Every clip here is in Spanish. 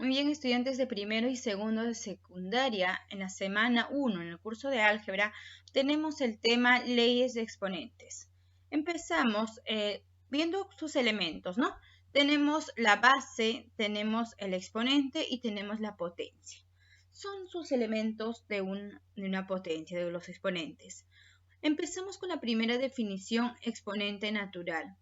Muy bien, estudiantes de primero y segundo de secundaria, en la semana 1, en el curso de álgebra, tenemos el tema leyes de exponentes. Empezamos viendo sus elementos, ¿no? Tenemos la base, tenemos el exponente y tenemos la potencia. Son sus elementos de una potencia, de los exponentes. Empezamos con la primera definición, exponente natural.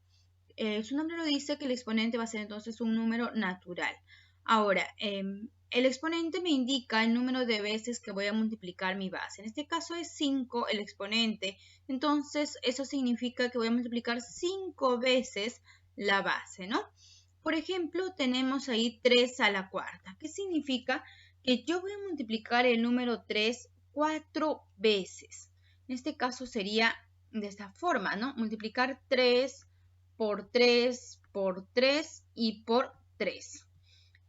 Su nombre lo dice que el exponente va a ser entonces un número natural. Ahora, el exponente me indica el número de veces que voy a multiplicar mi base. En este caso es 5 el exponente, entonces eso significa que voy a multiplicar 5 veces la base, ¿no? Por ejemplo, tenemos ahí 3 a la cuarta. ¿Qué significa? Que yo voy a multiplicar el número 3 4 veces. En este caso sería de esta forma, ¿no? Multiplicar 3 por 3 por 3 y por 3.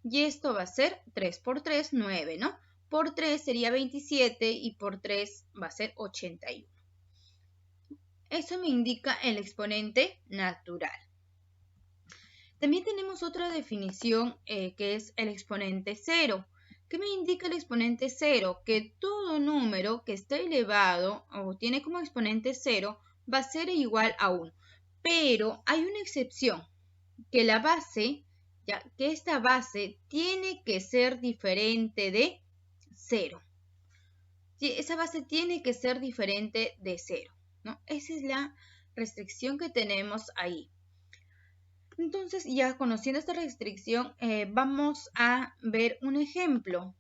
Y esto va a ser 3 por 3, 9, ¿no? Por 3 sería 27 y por 3 va a ser 81. Eso me indica el exponente natural. También tenemos otra definición que es el exponente 0. ¿Qué me indica el exponente 0? Que todo número que esté elevado o tiene como exponente 0 va a ser igual a 1. Pero hay una excepción, que la base, que esta base tiene que ser diferente de 0. Esa base tiene que ser diferente de 0, ¿no? Esa es la restricción que tenemos ahí. Entonces, ya conociendo esta restricción, vamos a ver un ejemplo.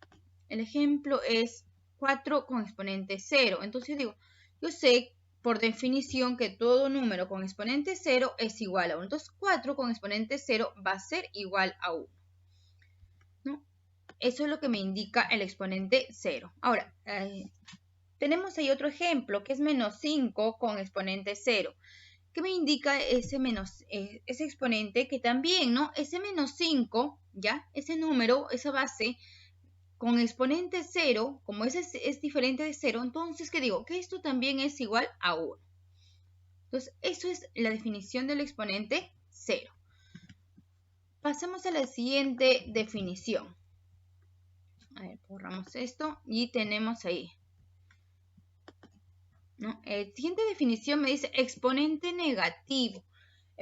El ejemplo es 4 con exponente 0. Entonces digo, yo sé por definición que todo número con exponente 0 es igual a 1. Entonces 4 con exponente 0 va a ser igual a 1. ¿No? Eso es lo que me indica el exponente 0. Ahora, tenemos ahí otro ejemplo que es menos 5 con exponente 0. ¿Qué me indica ese exponente? Que también, ¿no? Ese menos 5, ¿ya? Ese número, esa base, con exponente 0, como ese es diferente de 0, entonces, ¿qué digo? Que esto también es igual a 1. Entonces, eso es la definición del exponente 0. Pasamos a la siguiente definición. A ver, borramos esto y tenemos ahí, ¿no? Siguiente definición me dice exponente negativo.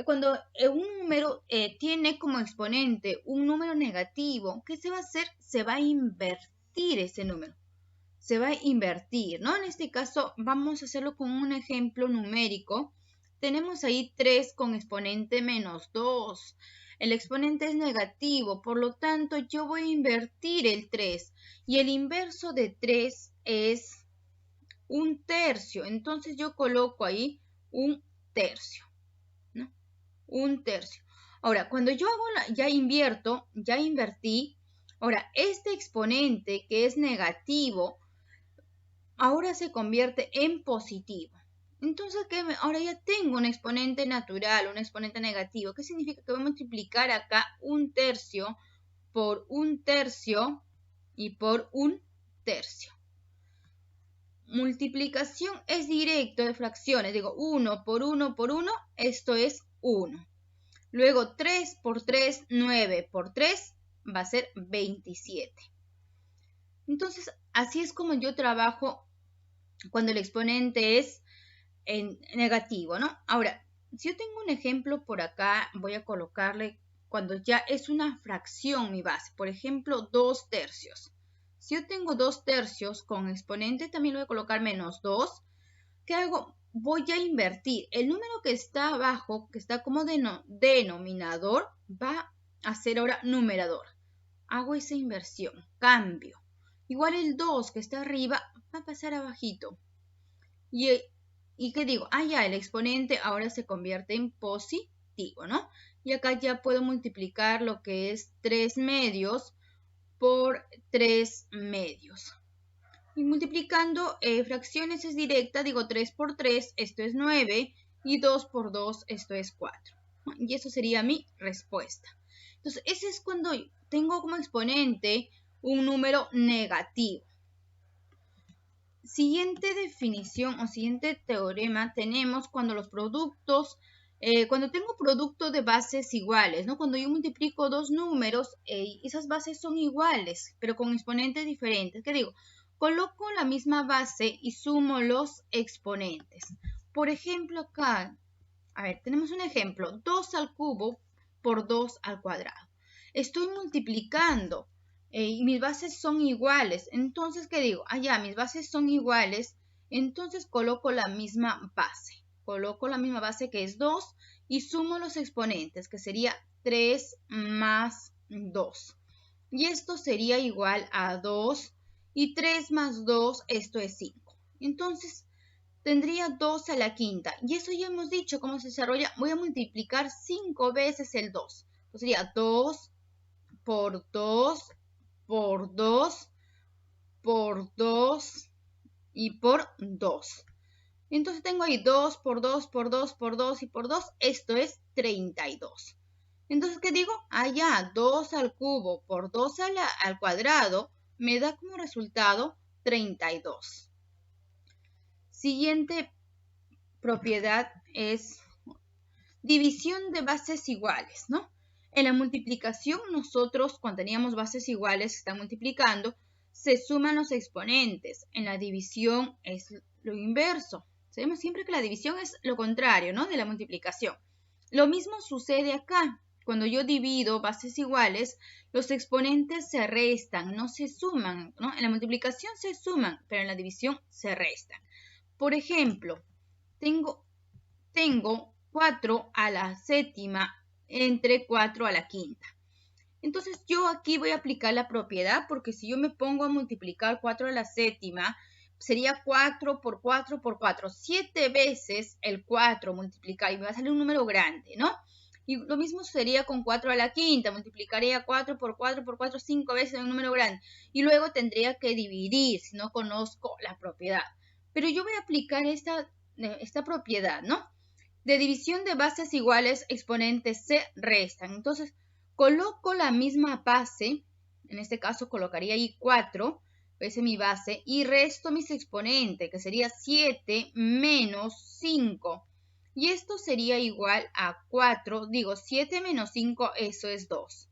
Cuando un número tiene como exponente un número negativo, ¿qué se va a hacer? Se va a invertir ese número. Se va a invertir, ¿no? En este caso vamos a hacerlo con un ejemplo numérico. Tenemos ahí 3 con exponente menos 2. El exponente es negativo, por lo tanto yo voy a invertir el 3. Y el inverso de 3 es 1/3. Entonces yo coloco ahí 1/3, ¿no? 1/3. Ahora, cuando yo hago ya invertí. Ahora, este exponente que es negativo, ahora se convierte en positivo. Entonces, ahora ya tengo un exponente natural, un exponente negativo. ¿Qué significa? Que voy a multiplicar acá 1/3 por 1/3 y por 1/3. Multiplicación es directo de fracciones. Digo, 1 por 1 por 1, esto es 1. Luego 3 por 3, 9 por 3 va a ser 27. Entonces, así es como yo trabajo cuando el exponente es negativo, ¿no? Ahora, si yo tengo un ejemplo por acá, voy a colocarle cuando ya es una fracción mi base. Por ejemplo, 2/3. Si yo tengo 2/3 con exponente, también le voy a colocar menos 2. ¿Qué hago? Voy a invertir. El número que está abajo, que está como denominador, va a ser ahora numerador. Hago esa inversión, cambio. Igual el 2 que está arriba va a pasar abajito. ¿Y qué digo? Ya, el exponente ahora se convierte en positivo, ¿no? Y acá ya puedo multiplicar lo que es 3 medios por 3 medios. Y multiplicando fracciones es directa, digo 3 por 3, esto es 9, y 2 por 2, esto es 4. Y eso sería mi respuesta. Entonces, ese es cuando tengo como exponente un número negativo. Siguiente definición o siguiente teorema tenemos cuando los productos Cuando tengo producto de bases iguales, ¿no? Cuando yo multiplico dos números, esas bases son iguales, pero con exponentes diferentes. ¿Qué digo? Coloco la misma base y sumo los exponentes. Por ejemplo, acá, a ver, tenemos un ejemplo, 2 al cubo por 2 al cuadrado. Estoy multiplicando y mis bases son iguales. Entonces, ¿qué digo? Ya, mis bases son iguales, entonces coloco la misma base. Coloco la misma base que es 2 y sumo los exponentes, que sería 3 más 2. Y esto sería igual a 2 y 3 más 2, esto es 5. Entonces, tendría 2 a la quinta. Y eso ya hemos dicho cómo se desarrolla. Voy a multiplicar 5 veces el 2. Entonces sería 2 por 2 por 2 por 2 y por 2. Entonces tengo ahí 2 por 2 por 2 por 2 y por 2. Esto es 32. Entonces, ¿qué digo? Ya, 2 al cubo por 2 al cuadrado me da como resultado 32. Siguiente propiedad es división de bases iguales, ¿no? En la multiplicación, nosotros cuando teníamos bases iguales que están multiplicando, se suman los exponentes. En la división es lo inverso. Sabemos siempre que la división es lo contrario, ¿no? De la multiplicación. Lo mismo sucede acá. Cuando yo divido bases iguales, los exponentes se restan, no se suman, ¿no? En la multiplicación se suman, pero en la división se restan. Por ejemplo, tengo 4 a la séptima entre 4 a la quinta. Entonces yo aquí voy a aplicar la propiedad porque si yo me pongo a multiplicar 4 a la séptima, sería 4 por 4 por 4. 7 veces el 4 multiplicar y me va a salir un número grande, ¿no? Y lo mismo sería con 4 a la quinta. Multiplicaría 4 por 4 por 4 5 veces un número grande. Y luego tendría que dividir si no conozco la propiedad. Pero yo voy a aplicar esta propiedad, ¿no? De división de bases iguales, exponentes se restan. Entonces, coloco la misma base, en este caso colocaría ahí 4, esa es mi base, y resto mis exponentes, que sería 7 menos 5. Y esto sería igual a 4, digo 7 menos 5, eso es 2.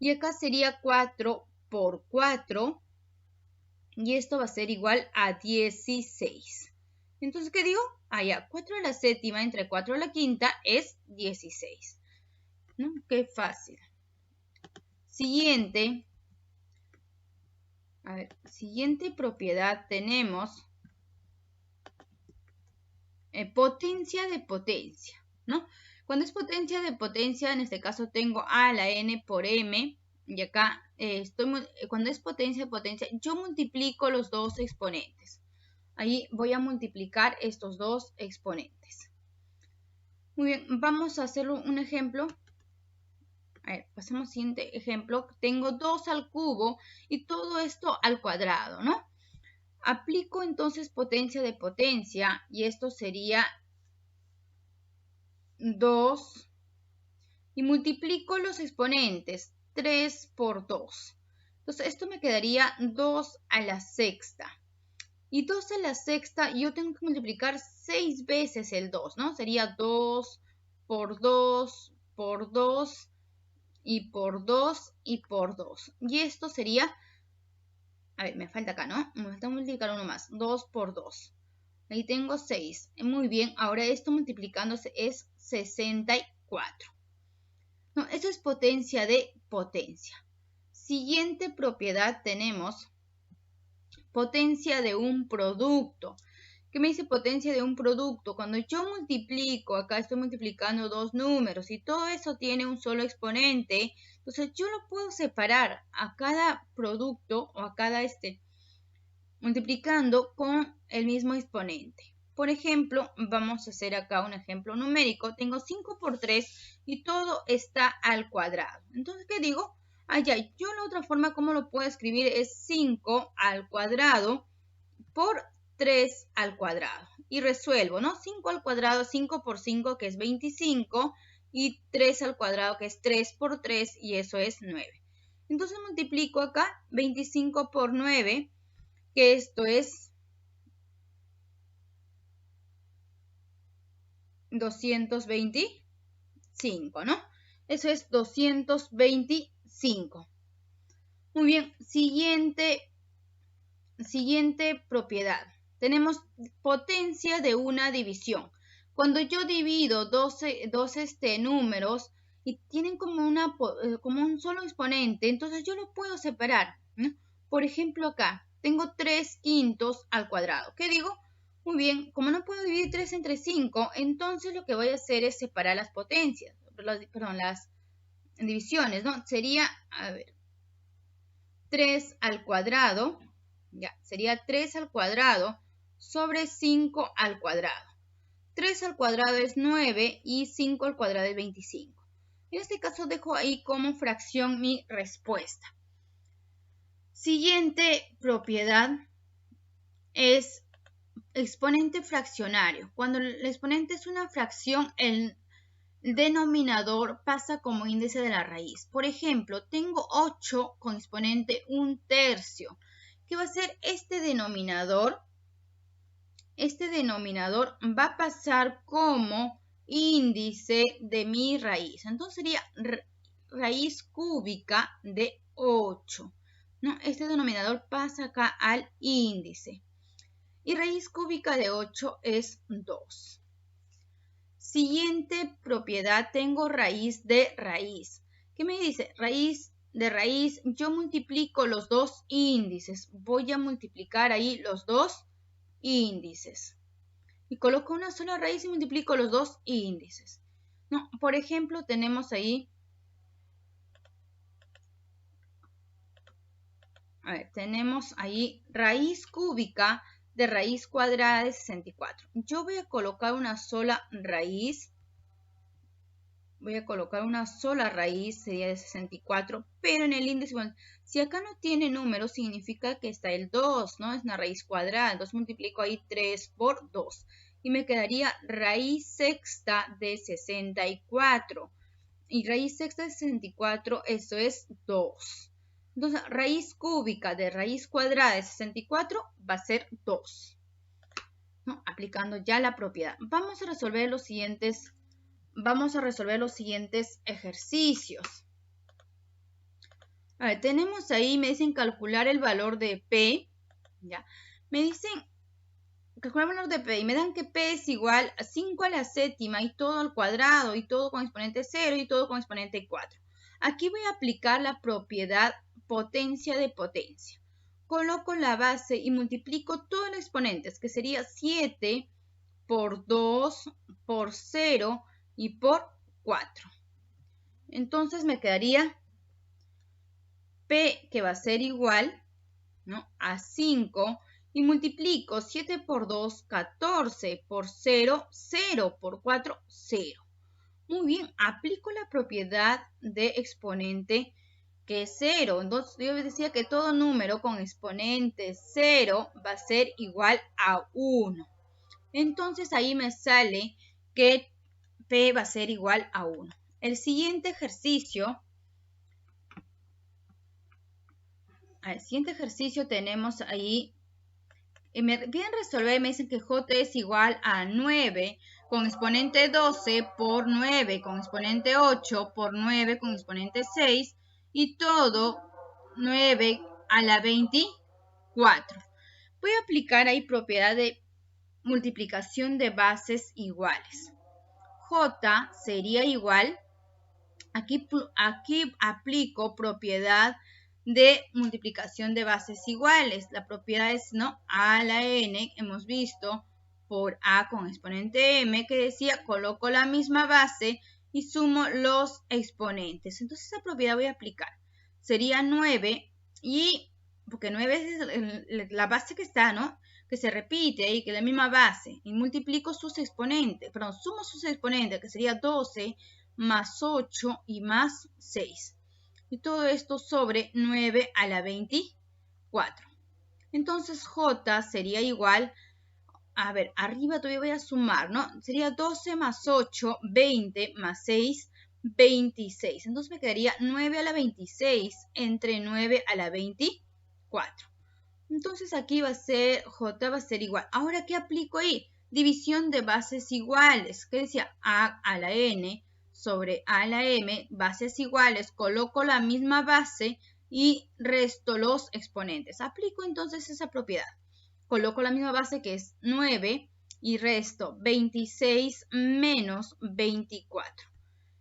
Y acá sería 4 por 4, y esto va a ser igual a 16. Entonces, ¿qué digo? Ya, 4 a la séptima entre 4 a la quinta es 16. ¿No? Qué fácil. Siguiente. A ver, siguiente propiedad tenemos potencia de potencia, ¿no? Cuando es potencia de potencia, en este caso tengo a a la n por m, y acá cuando es potencia de potencia, yo multiplico los dos exponentes. Ahí voy a multiplicar estos dos exponentes. Muy bien, vamos a hacer un ejemplo. A ver, pasemos al siguiente ejemplo. Tengo 2 al cubo y todo esto al cuadrado, ¿no? Aplico entonces potencia de potencia y esto sería 2 y multiplico los exponentes 3 por 2. Entonces esto me quedaría 2 a la sexta. Y 2 a la sexta yo tengo que multiplicar 6 veces el 2, ¿no? Sería 2 por 2 por 2 y por 2 y por 2. Y esto sería, a ver, me falta acá, ¿no? Me falta multiplicar uno más, 2 por 2. Ahí tengo 6. Muy bien, ahora esto multiplicándose es 64. No, eso es potencia de potencia. Siguiente propiedad tenemos potencia de un producto. ¿Qué me dice potencia de un producto? Cuando yo multiplico, acá estoy multiplicando dos números y todo eso tiene un solo exponente, entonces yo lo puedo separar a cada producto o a cada multiplicando con el mismo exponente. Por ejemplo, vamos a hacer acá un ejemplo numérico. Tengo 5 por 3 y todo está al cuadrado. Entonces, ¿qué digo? Ya, yo la otra forma como lo puedo escribir es 5 al cuadrado por 3 al cuadrado. Y resuelvo, ¿no? 5 al cuadrado, 5 por 5, que es 25, y 3 al cuadrado, que es 3 por 3, y eso es 9. Entonces multiplico acá 25 por 9, que esto es 220. 5, ¿no? Eso es 225. Muy bien, siguiente propiedad. Tenemos potencia de una división. Cuando yo divido dos números y tienen como un solo exponente, entonces yo lo puedo separar, ¿no? Por ejemplo, acá tengo 3/5 al cuadrado. ¿Qué digo? Muy bien, como no puedo dividir 3 entre 5, entonces lo que voy a hacer es separar las potencias, perdón, las divisiones, ¿no? Sería, a ver, 3 al cuadrado, ya, sería 3 al cuadrado sobre 5 al cuadrado. 3 al cuadrado es 9 y 5 al cuadrado es 25. En este caso dejo ahí como fracción mi respuesta. Siguiente propiedad es exponente fraccionario. Cuando el exponente es una fracción, el denominador pasa como índice de la raíz. Por ejemplo, tengo 8 con exponente 1/3. ¿Qué va a ser este denominador? Este denominador va a pasar como índice de mi raíz. Entonces sería raíz cúbica de 8. ¿No? Este denominador pasa acá al índice. Y raíz cúbica de 8 es 2. Siguiente propiedad, tengo raíz de raíz. ¿Qué me dice? Raíz de raíz, yo multiplico los dos índices. Voy a multiplicar ahí los dos índices. Y coloco una sola raíz y multiplico los dos índices. ¿No? Por ejemplo, tenemos ahí, tenemos ahí raíz cúbica de raíz cuadrada de 64. Yo voy a colocar una sola raíz. Sería de 64, pero en el índice, bueno, si acá no tiene número, significa que está el 2, ¿no? Es una raíz cuadrada, entonces multiplico ahí 3 por 2. Y me quedaría raíz sexta de 64. Y raíz sexta de 64, eso es 2. Entonces, raíz cúbica de raíz cuadrada de 64 va a ser 2. ¿No? Aplicando ya la propiedad. Vamos a resolver los siguientes ejercicios. A ver, tenemos ahí, me dicen calcular el valor de P. ¿Ya? Me dicen calcular el valor de P y me dan que P es igual a 5 a la séptima y todo al cuadrado y todo con exponente 0 y todo con exponente 4. Aquí voy a aplicar la propiedad potencia de potencia. Coloco la base y multiplico todos los exponentes, que sería 7 por 2 por 0 y por 4. Entonces me quedaría P, que va a ser igual, ¿no?, a 5, y multiplico 7 por 2, 14, por 0, 0, por 4, 0. Muy bien, aplico la propiedad de exponente, que es 0. Entonces yo decía que todo número con exponente 0 va a ser igual a 1. Entonces ahí me sale que P va a ser igual a 1. El siguiente ejercicio tenemos ahí, me piden resolver, me dicen que J es igual a 9 con exponente 12 por 9 con exponente 8 por 9 con exponente 6 y todo 9 a la 24. Voy a aplicar ahí propiedad de multiplicación de bases iguales. J sería igual, aquí aplico propiedad de multiplicación de bases iguales. La propiedad es, ¿no?, a a la n, hemos visto, por a con exponente m, que decía, coloco la misma base y sumo los exponentes. Entonces esa propiedad voy a aplicar. Sería 9, y porque 9 es la base que está, ¿no?, que se repite ahí, que es la misma base, y multiplico sus exponentes, perdón, sumo sus exponentes, que sería 12 más 8 y más 6. Y todo esto sobre 9 a la 24. Entonces J sería igual, a ver, arriba todavía voy a sumar, ¿no? Sería 12 más 8, 20 más 6, 26. Entonces me quedaría 9 a la 26 entre 9 a la 24. Entonces aquí va a ser, J va a ser igual. Ahora, ¿qué aplico ahí? División de bases iguales. ¿Qué decía? A a la n sobre A a la M, bases iguales, coloco la misma base y resto los exponentes. Aplico entonces esa propiedad. Coloco la misma base que es 9 y resto 26 menos 24.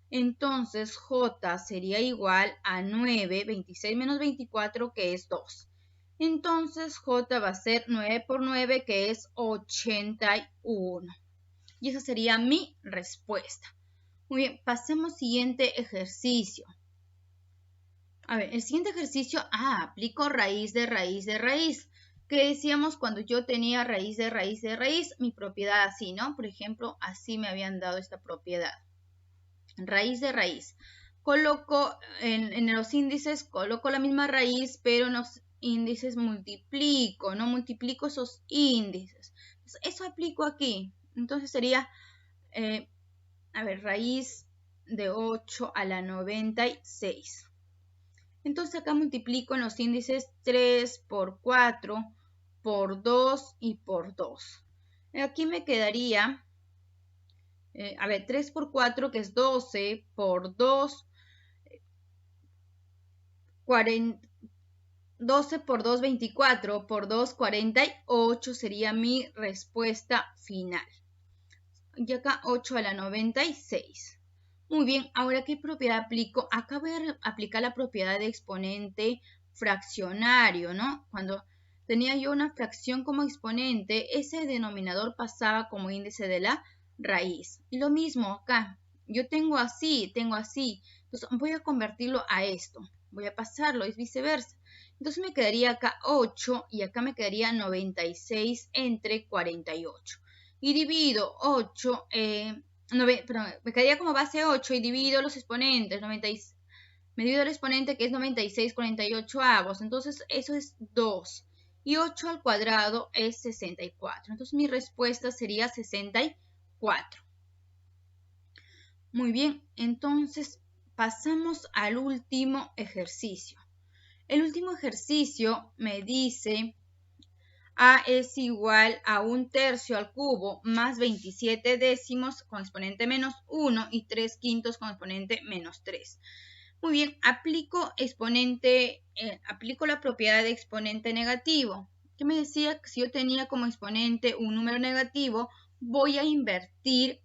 Entonces J sería igual a 9, 26 menos 24, que es 2. Entonces J va a ser 9 por 9, que es 81. Y esa sería mi respuesta. Muy bien, pasemos al siguiente ejercicio. A ver, el siguiente ejercicio, aplico raíz de raíz de raíz. ¿Qué decíamos cuando yo tenía raíz de raíz de raíz? Mi propiedad así, ¿no? Por ejemplo, así me habían dado esta propiedad. Raíz de raíz. Coloco en los índices, coloco la misma raíz, pero en los índices multiplico, ¿no? Multiplico esos índices. Entonces, eso aplico aquí. Entonces sería, raíz de 8 a la 96. Entonces acá multiplico en los índices 3 por 4, por 2 y por 2. Aquí me quedaría, 3 por 4, que es 12, por 2, 12 por 2, 24, por 2, 48 sería mi respuesta final. Y acá 8 a la 96. Muy bien, ahora ¿qué propiedad aplico? Acá voy a aplicar la propiedad de exponente fraccionario, ¿no? Cuando tenía yo una fracción como exponente, ese denominador pasaba como índice de la raíz. Y lo mismo acá, yo tengo así, entonces voy a convertirlo a esto, voy a pasarlo, es viceversa. Entonces me quedaría acá 8 y acá me quedaría 96 entre 48. Y divido 8, me quedaría como base 8 y divido los exponentes, me divido el exponente que es 96 48avos, entonces eso es 2. Y 8 al cuadrado es 64. Entonces mi respuesta sería 64. Muy bien, entonces pasamos al último ejercicio. El último ejercicio me dice A es igual a 1/3 al cubo más 27 décimos con exponente menos 1 y 3/5 con exponente menos 3. Muy bien, aplico la propiedad de exponente negativo. ¿Qué me decía? Que si yo tenía como exponente un número negativo, voy a invertir,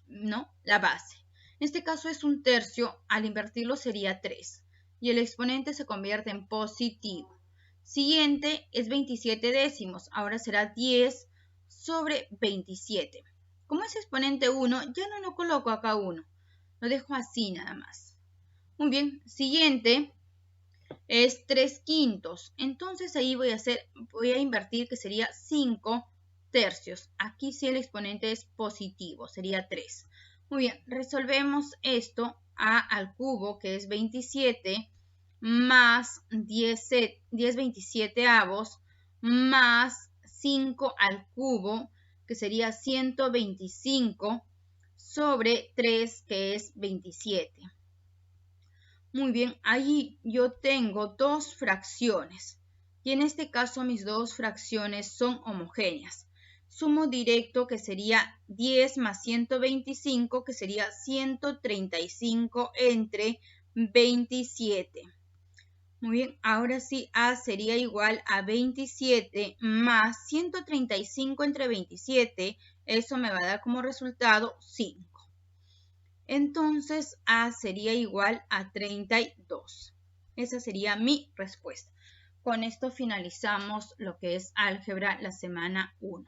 ¿no?, la base. En este caso es 1/3, al invertirlo sería 3. Y el exponente se convierte en positivo. Siguiente es 27 décimos, ahora será 10 sobre 27. Como es exponente 1, ya no lo coloco acá 1, lo dejo así nada más. Muy bien, siguiente es 3/5, entonces ahí voy a invertir, que sería 5/3. Aquí sí el exponente es positivo, sería 3. Muy bien, resolvemos esto. A al cubo, que es 27, más 10 27avos, más 5 al cubo, que sería 125, sobre 3, que es 27. Muy bien, ahí yo tengo dos fracciones. Y en este caso mis dos fracciones son homogéneas. Sumo directo, que sería 10 más 125, que sería 135 entre 27. Muy bien, ahora sí A sería igual a 27 más 135 entre 27. Eso me va a dar como resultado 5. Entonces A sería igual a 32. Esa sería mi respuesta. Con esto finalizamos lo que es álgebra la semana 1.